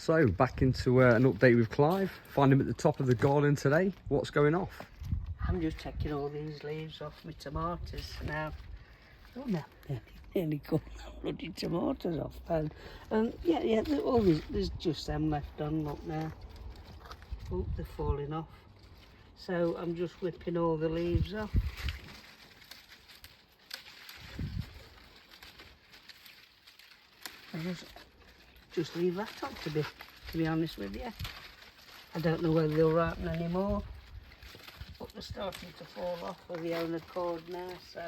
So back into an update with Clive. Find him at the top of the garden today. What's going off? I'm just taking all these leaves off my tomatoes now. Oh no, nearly cut my bloody tomatoes off. And yeah, there's just them left on, look now. Oh, they're falling off. So I'm just whipping all the leaves off. I just leave that on to be honest with you. I don't know whether they'll ripen anymore, but they're starting to fall off of their own accord now, so.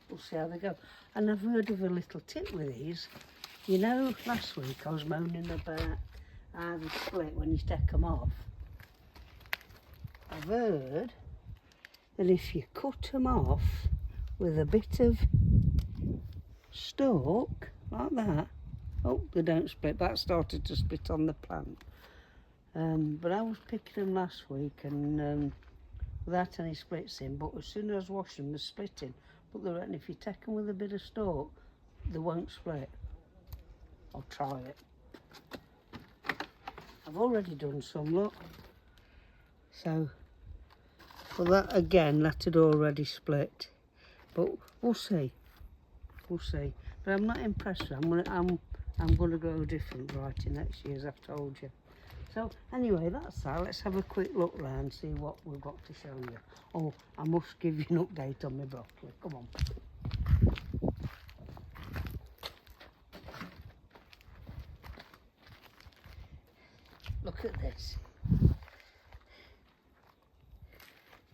We'll see how they go. And I've heard of a little tip with these. You know, last week I was moaning about how they split when you take them off. I've heard that if you cut them off with a bit of stalk, like that, oh, they don't split. That started to split on the plant. But I was picking them last week and without any splits in, but as soon as I was washing them, they're splitting. But they reckon if you take them with a bit of stalk, they won't split. I'll try it. I've already done some, look. So, for that again, that had already split. But we'll see. We'll see. But I'm not impressed. I'm gonna grow a different variety next year, as I've told you. So anyway, that's that. Let's have a quick look round, see what we've got to show you. Oh, I must give you an update on my broccoli. Come on. Look at this.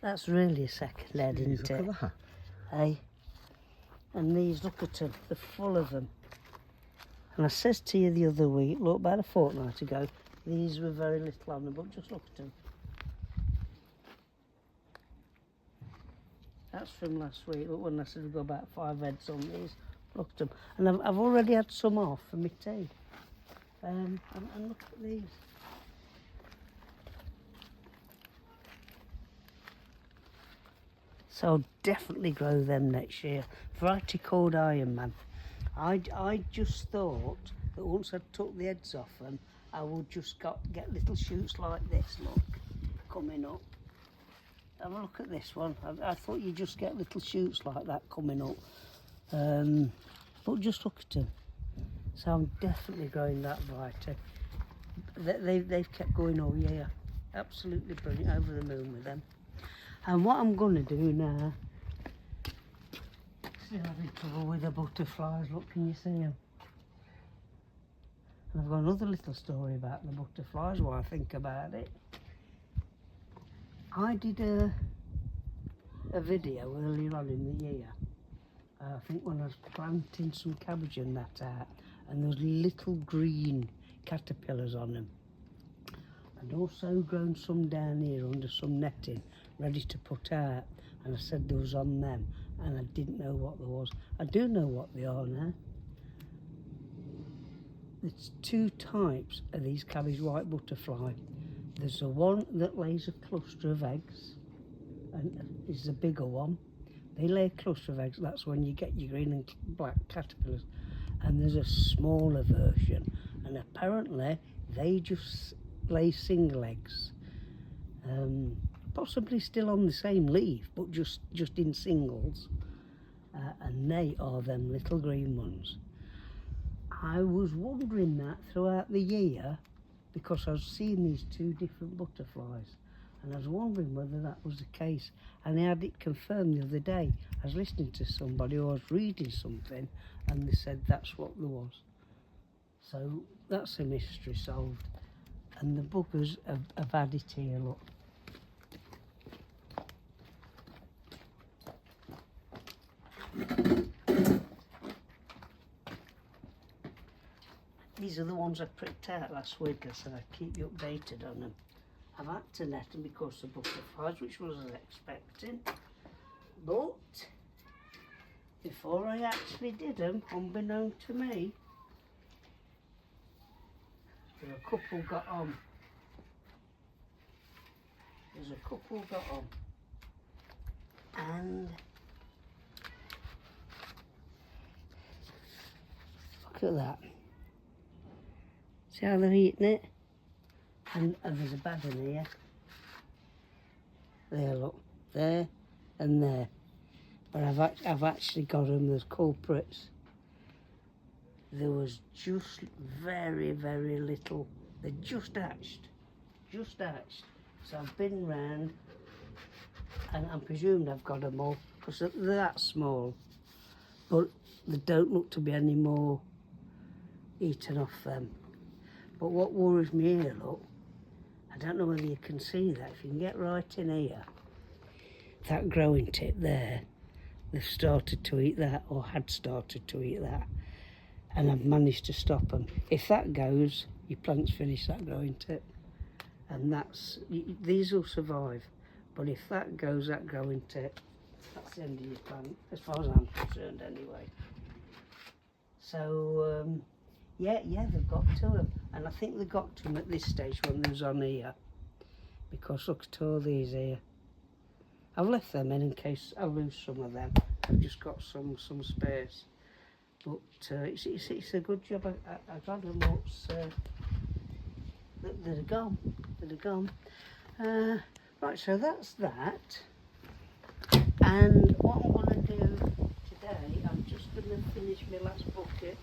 That's really a second head, isn't it? Look at that. Hey? And these, look at them, they're full of them. And I says to you the other week, look, about a fortnight ago, these were very little on them, but just look at them. That's from last week. Look, when I said we've got about 5 heads on these, look at them. And I've already had some off for my tea. And look at these. So I'll definitely grow them next year. Variety called Iron Man. I just thought that once I took the heads off them, I would just get little shoots like this, look, coming up. Have a look at this one. I thought you'd just get little shoots like that coming up. But just look at them. So I'm definitely growing that variety. They've kept going all year. Absolutely brilliant, over the moon with them. And what I'm going to do now, still having trouble with the butterflies, look, can you see them? And I've got another little story about the butterflies while I think about it. I did a video earlier on in the year, I think when I was planting some cabbage and that out, and there was little green caterpillars on them. I'd also grown some down here under some netting, ready to put out, and I said there was on them, and I didn't know what there was. I do know what they are now. There's 2 types of these cabbage white butterfly. There's the one that lays a cluster of eggs, and is the bigger one. They lay a cluster of eggs, that's when you get your green and black caterpillars. And there's a smaller version, and apparently they just lay single eggs. Possibly still on the same leaf, but just in singles. And they are them little green ones. I was wondering that throughout the year, because I was seeing these 2 different butterflies, and I was wondering whether that was the case. And I had it confirmed the other day. I was listening to somebody, or I was reading something, and they said that's what there was. So that's a mystery solved. And the buggers have had it here, look. These are the ones I pricked out last week. I said I'd keep you updated on them. I've had to net them because of butterflies, which I wasn't expecting. But before I actually did them, unbeknown to me, there's a couple got on. And Look at that. See how they're eating it? And there's a bad one here. There, look. There and there. But I've actually got them. There's culprits. There was just very, very little. They just hatched. Just hatched. So I've been round and I'm presuming I've got them all because they're that small. But there don't look to be any more eaten off them. But what worries me here, look, I don't know whether you can see that. If you can get right in here, that growing tip there, they've started to eat that, or had started to eat that, and I've managed to stop them. If that goes, your plant's finished, that growing tip, and these will survive. But if that goes, that growing tip, that's the end of your plant, as far as I'm concerned anyway. So yeah, they've got to them, and I think they got to them at this stage when they was on here, because look at all these here. I've left them in case I lose some of them. I've just got some space, but it's a good job I got them. They're gone. They're gone. Right, so that's that. And what I'm going to do today, I'm just going to finish my last bucket.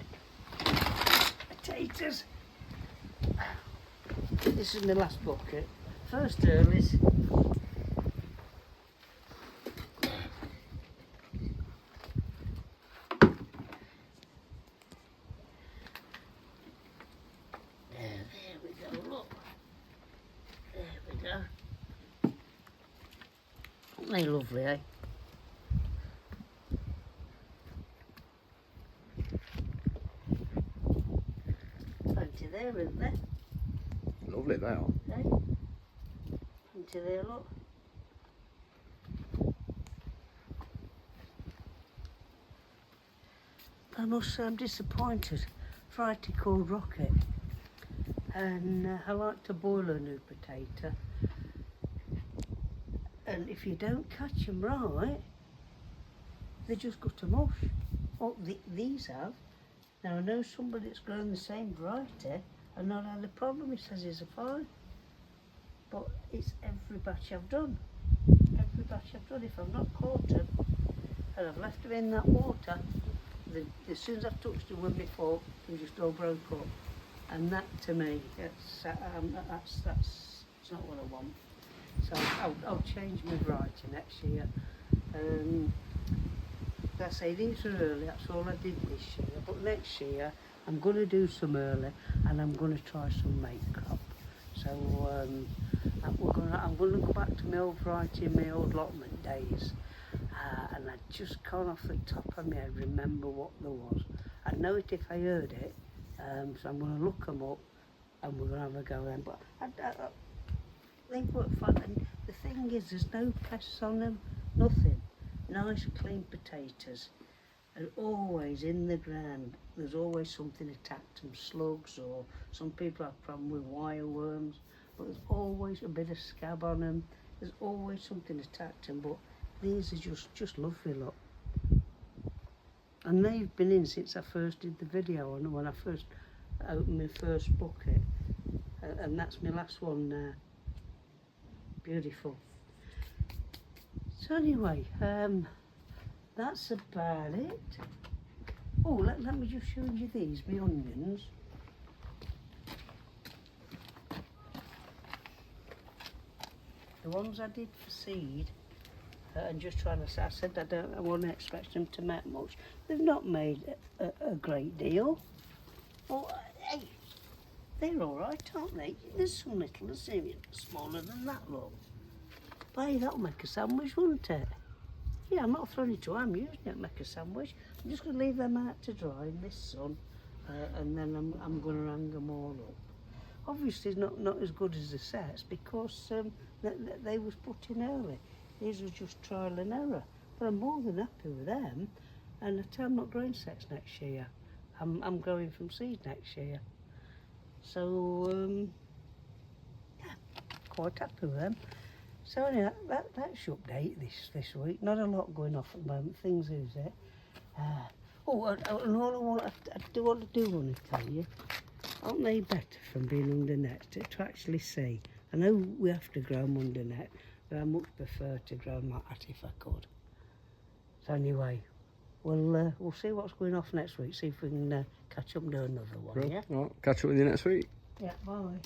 Potatoes. This is my last bucket. First earlies. There we go, look. There we go. Aren't they lovely, eh? Plenty there, isn't there? Lovely they are. Eh? Plenty there, look. I must say I'm disappointed. Variety called Rocket. And I like to boil a new potato. And if you don't catch them right, they just go to mush. Oh, these have. Now I know somebody that's grown the same variety and not had a problem. He says he's a fine. But it's every batch I've done. Every batch I've done. If I've not caught them and I've left them in that water, as soon as I've touched them with my fork, they just all broke up. And that to me, that's not what I want. So I'll change my variety next year. Like I say, these are early, that's all I did this year. But next year, I'm going to do some early and I'm going to try some make crop. So I'm going to go back to my old variety in my old allotment days. And I just can't off the top of my head remember what there was. I'd know it if I heard it. So I'm going to look them up and we're going to have a go then. But they work fine. And the thing is, there's no pests on them, nothing. Nice clean potatoes. And always in the ground, there's always something attacked them, slugs, or some people have a problem with wireworms. But there's always a bit of scab on them. There's always something attacked them. But these are just lovely, look. And they've been in since I first did the video, and when I first opened my first bucket, and that's my last one now. Beautiful. So anyway, that's about it. Oh, let me just show you these, my onions. The ones I did for seed. And just trying to say, I said I wouldn't expect them to make much. They've not made a great deal. Well, hey, they're all right, aren't they? There's some little, there's even smaller than that, look. But hey, that'll make a sandwich, won't it? Yeah, I'm not throwing it away, I'm using it to make a sandwich. I'm just going to leave them out to dry in this sun, and then I'm going to hang them all up. Obviously, not as good as the sets because they was put in early. These was just trial and error, but I'm more than happy with them. And I'm not growing sets next year. I'm growing from seed next year. So yeah, quite happy with them. So anyway, that's your update this week. Not a lot going off at the moment. Things is it. And all I do want to tell you, aren't they better from being under net to actually see? I know we have to grow them under net, but I much prefer to grow them like that if I could. So anyway, we'll see what's going off next week, see if we can catch up and do another one, Well, yeah? all right, catch up with you next week. Yeah, bye.